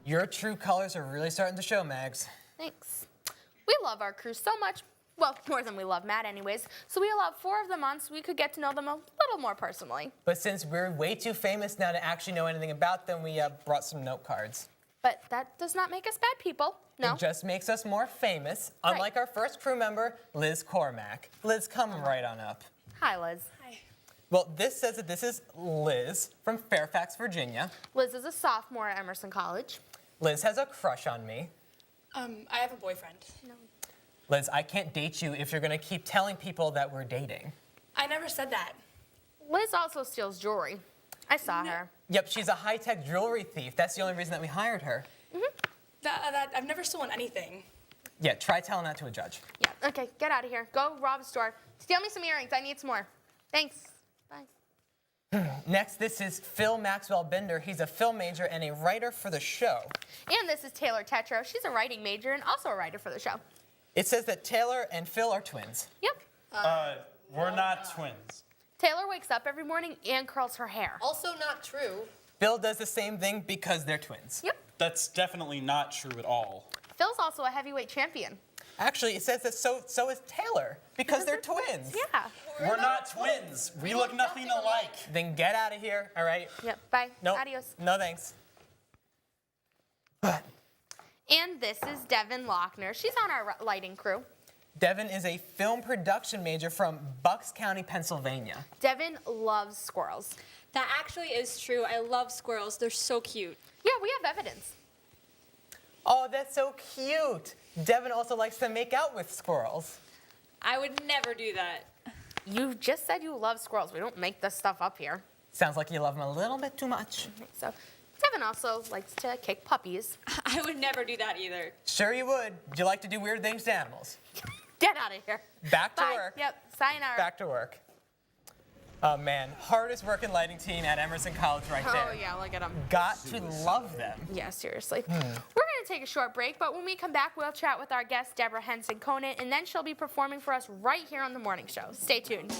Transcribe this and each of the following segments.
Your true colors are really starting to show, Mags. Thanks. We love our crew so much. Well, more than we love Matt anyways. So we allowed 4 of them on so we could get to know them a little more personally. But since we're way too famous now to actually know anything about them, we brought some note cards. But that does not make us bad people. No. It just makes us more famous, Right. unlike our first crew member, Liz Cormack. Liz, come right on up. Hi, Liz. Hi. Well, this says that this is Liz from Fairfax, Virginia. Liz is a sophomore at Emerson College. Liz has a crush on me. I have a boyfriend. No. Liz, I can't date you if you're gonna keep telling people that we're dating. I never said that. Liz also steals jewelry. I saw her. Yep, she's a high-tech jewelry thief. That's the only reason that we hired her. I've never stolen anything. Yeah, try telling that to a judge. Yeah, okay, get out of here. Go rob a store. Steal me some earrings. I need some more. Thanks. Bye. Next, this is Phil Maxwell Bender. He's a film major and a writer for the show. And this is Taylor Tetro. She's a writing major and also a writer for the show. It says that Taylor and Phil are twins. Yep. We're not twins. Taylor wakes up every morning and curls her hair. Also not true. Phil does the same thing because they're twins. Yep. That's definitely not true at all. Phil's also a heavyweight champion. Actually, it says that so is Taylor because they're twins. Yeah. We're not twins. We look nothing alike. Then get out of here, all right? Yep. Bye. No. Adios. No thanks. But And this is Devin Lochner. She's on our lighting crew. Devin is a film production major from Bucks County, Pennsylvania. Devin loves squirrels. That actually is true. I love squirrels. They're so cute. Yeah, we have evidence. Oh, that's so cute. Devin also likes to make out with squirrels. I would never do that. You just said you love squirrels. We don't make this stuff up here. Sounds like you love them a little bit too much. So, Devin also likes to kick puppies. I would never do that either. Sure you would. You like to do weird things to animals. Get out of here. Back to Bye. work. Yep. Sayonara. Back to work. Oh man, hardest working lighting team at Emerson College right there. Oh yeah, look at them. Got to love them. Yeah, seriously. We're going to take a short break, but when we come back, we'll chat with our guest, Deborah Henson Conant, and then she'll be performing for us right here on The Morning Show. Stay tuned.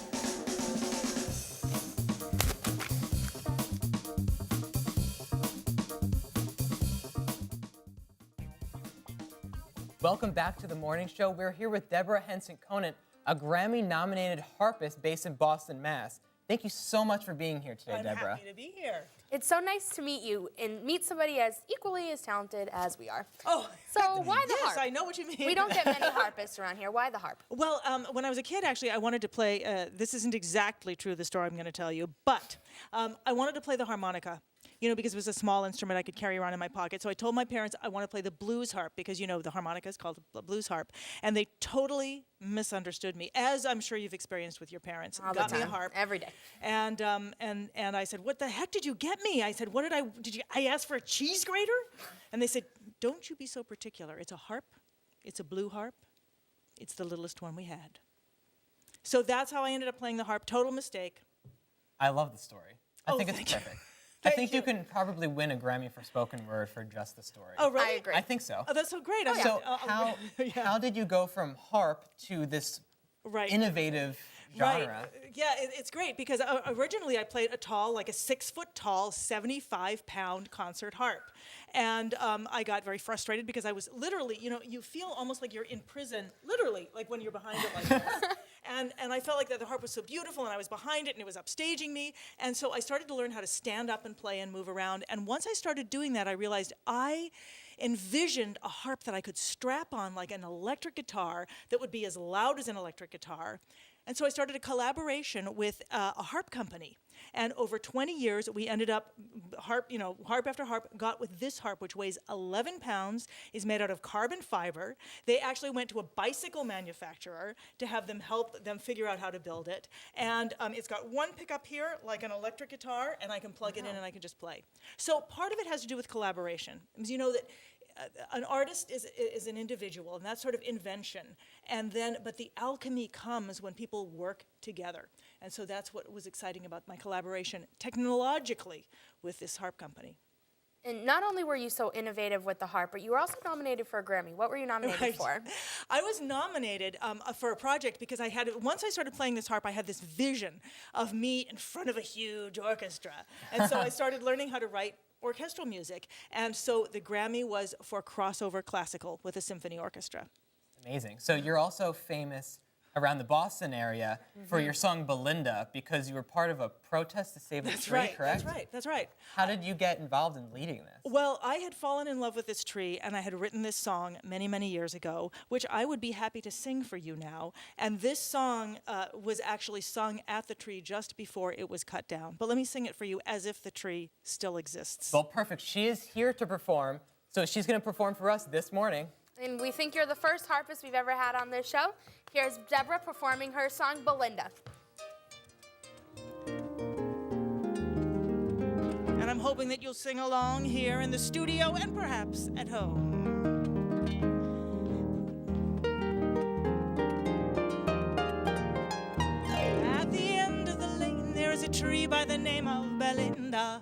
Welcome back to The Morning Show. We're here with Deborah Henson Conant, a Grammy-nominated harpist based in Boston, Mass. Thank you so much for being here today, I'm Deborah. happy to be here. It's so nice to meet you and meet somebody as equally as talented as we are. Oh, So why the yes, harp? I know what you mean. We don't get many harpists around here. Why the harp? Well, when I was a kid, actually, I wanted to play. This isn't exactly true, the story I'm going to tell you, but I wanted to play the harmonica. You know, because it was a small instrument I could carry around in my pocket. So I told my parents I want to play the blues harp because, you know, the harmonica is called the blues harp. And they totally misunderstood me, as I'm sure you've experienced with your parents. All the Got me a time. harp. Every day. And I said, what the heck did you get me? I said, I asked for a cheese grater? And they said, don't you be so particular. It's a harp. It's a blue harp. It's the littlest one we had. So that's how I ended up playing the harp. Total mistake. I love the story. I Oh, think it's thank you. perfect. I Thank think you you. can probably win a Grammy for spoken word for just the story. Oh, really? I agree. I think so. Oh, that's so great. So Yeah. how did you go from harp to this Right. innovative genre? Right. Yeah, it's great because originally I played a 6-foot tall, 75-pound concert harp. And I got very frustrated because I was literally, you know, you feel almost like you're in prison, literally, like when you're behind it like this. And I felt like that the harp was so beautiful and I was behind it and it was upstaging me. And so I started to learn how to stand up and play and move around. And once I started doing that, I realized I envisioned a harp that I could strap on like an electric guitar that would be as loud as an electric guitar. And so I started a collaboration with a harp company. And over 20 years, we ended up, harp after harp, got with this harp, which weighs 11 pounds, is made out of carbon fiber. They actually went to a bicycle manufacturer to have them help them figure out how to build it. And it's got one pickup here, like an electric guitar, and I can plug it in and I can just play. So part of it has to do with collaboration. Because you know that an artist is an individual, and that's sort of invention. But the alchemy comes when people work together. And so that's what was exciting about my collaboration technologically with this harp company. And not only were you so innovative with the harp, but you were also nominated for a Grammy. What were you nominated Right. for? I was nominated for a project because once I started playing this harp, I had this vision of me in front of a huge orchestra. And so I started learning how to write orchestral music. And so the Grammy was for crossover classical with a symphony orchestra. Amazing. So you're also famous around the Boston area for your song Belinda because you were part of a protest to save the tree, correct? That's right. How did you get involved in leading this? Well, I had fallen in love with this tree, and I had written this song many, many years ago, which I would be happy to sing for you now. And this song was actually sung at the tree just before it was cut down. But let me sing it for you as if the tree still exists. Well, perfect. She is here to perform, so she's going to perform for us this morning. And we think you're the first harpist we've ever had on this show. Here's Deborah performing her song, Belinda. And I'm hoping that you'll sing along here in the studio and perhaps at home. At the end of the lane, there is a tree by the name of Belinda.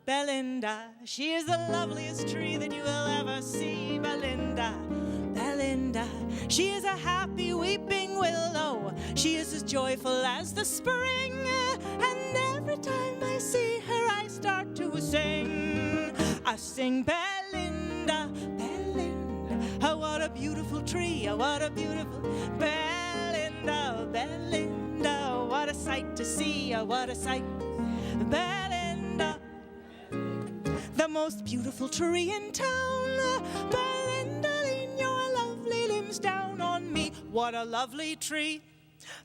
Belinda, she is the loveliest tree that you will ever see. Belinda, Belinda, she is a happy weeping willow. She is as joyful as the spring. And every time I see her, I start to sing. I sing Belinda, Belinda. Oh, what a beautiful tree. Oh, what a beautiful Belinda, Belinda. What a sight to see. Oh, what a sight. Belinda, the most beautiful tree in town. Belinda, lean your lovely limbs down on me. What a lovely tree.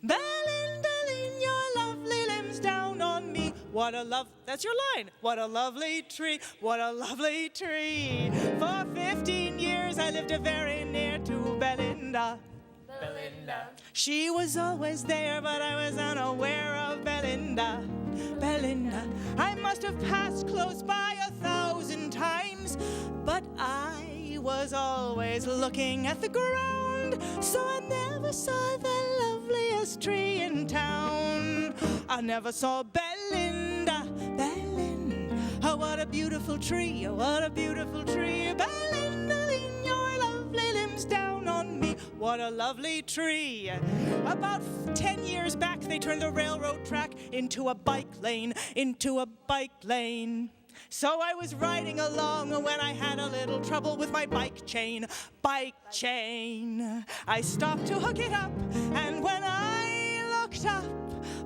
Belinda, lean your lovely limbs down on me. What a that's your line. What a lovely tree. What a lovely tree. For 15 years I lived very near to Belinda. Belinda. She was always there, but I was unaware of Belinda. Belinda, I must have passed close by 1,000 times, but I was always looking at the ground, so I never saw the loveliest tree in town. I never saw Belinda, Belinda. Oh, what a beautiful tree, oh, what a beautiful tree. Belinda, lean your lovely limbs down on me. What a lovely tree. About 10 years back, they turned the railroad track into a bike lane, So I was riding along when I had a little trouble with my bike chain. I stopped to hook it up, and when I looked up,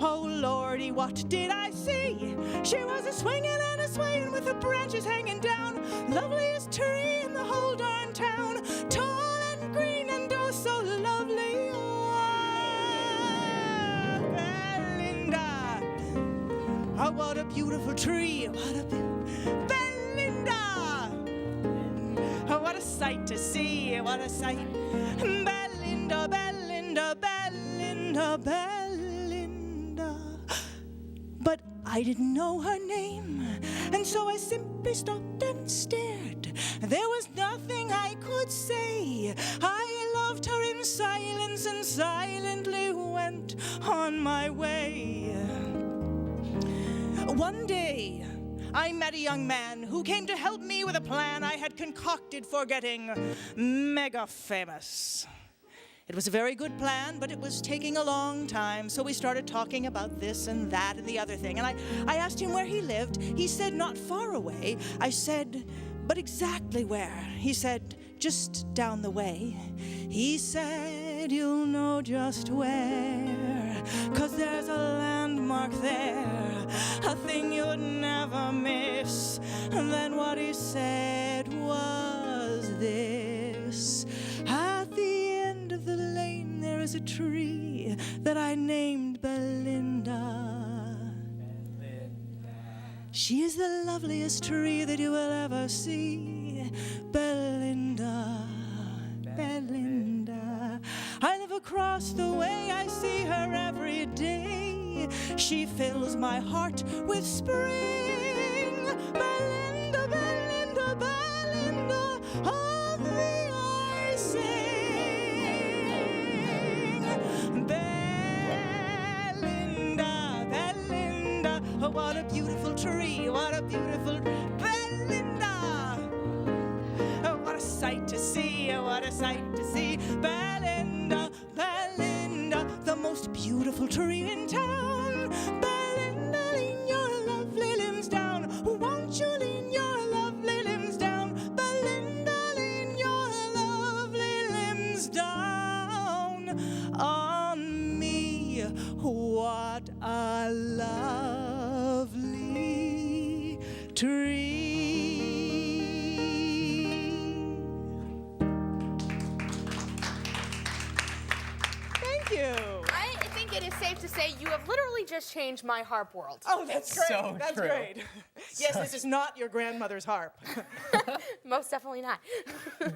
oh Lordy, what did I see? She was a swinging and a swaying with the branches hanging down. Loveliest tree in the whole darn town. Tall and green and oh so lovely. Oh, Belinda. Oh, what a beautiful tree. What a Belinda. Oh, what a sight to see. What a sight. Belinda, Belinda, Belinda, Belinda. But I didn't know her name, and so I simply stopped and stared. There was nothing I could say. I loved her in silence and silently went on my way. One day, I met a young man who came to help me with a plan I had concocted for getting mega famous. It was a very good plan, but it was taking a long time, so we started talking about this and that and the other thing. And I asked him where he lived. He said, not far away. I said, but exactly where? He said, just down the way. He said, you'll know just where, 'cause there's a landmark there, a thing you'd never miss. And then what he said was this: at the end of the lane there is a tree that I named Belinda. She is the loveliest tree that you will ever see. Belinda, Belinda. I live across the way, I see her every day. She fills my heart with spring. Belinda, Belinda, Belinda, of the I sing. Belinda, Belinda, oh, what a beautiful tree, what a beautiful Belinda. Oh, what a sight to see, oh, what a sight to see. Belinda, Belinda, the most beautiful tree in town. Belinda, lean your lovely limbs down. Won't you lean your to say you have literally just changed my harp world. Oh, that's great. So That's true. great. Yes, this is not your grandmother's harp. Most definitely not.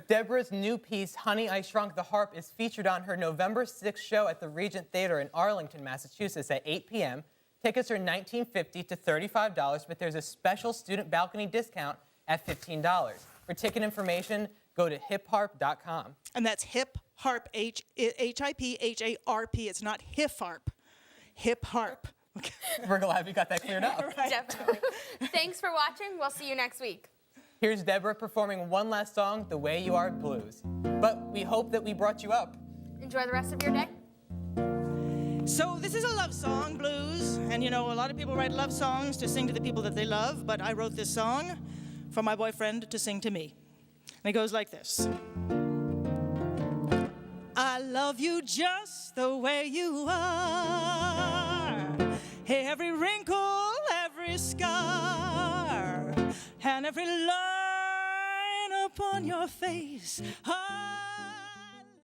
Deborah's new piece, Honey, I Shrunk the Harp, is featured on her November 6th show at the Regent Theater in Arlington, Massachusetts at 8 p.m. Tickets are $19.50 to $35, but there's a special student balcony discount at $15. For ticket information, go to hipharp.com. And that's hip harp, H-I-P-H-A-R-P. It's not hip harp. Hip harp. Okay. We're glad we got that cleared up. Definitely. Thanks for watching. We'll see you next week. Here's Deborah performing one last song, The Way You Are Blues. But we hope that we brought you up. Enjoy the rest of your day. So this is a love song, blues. And you know, a lot of people write love songs to sing to the people that they love, but I wrote this song for my boyfriend to sing to me. And it goes like this. I love you just the way you are. Every wrinkle, every scar, and every line upon your face. I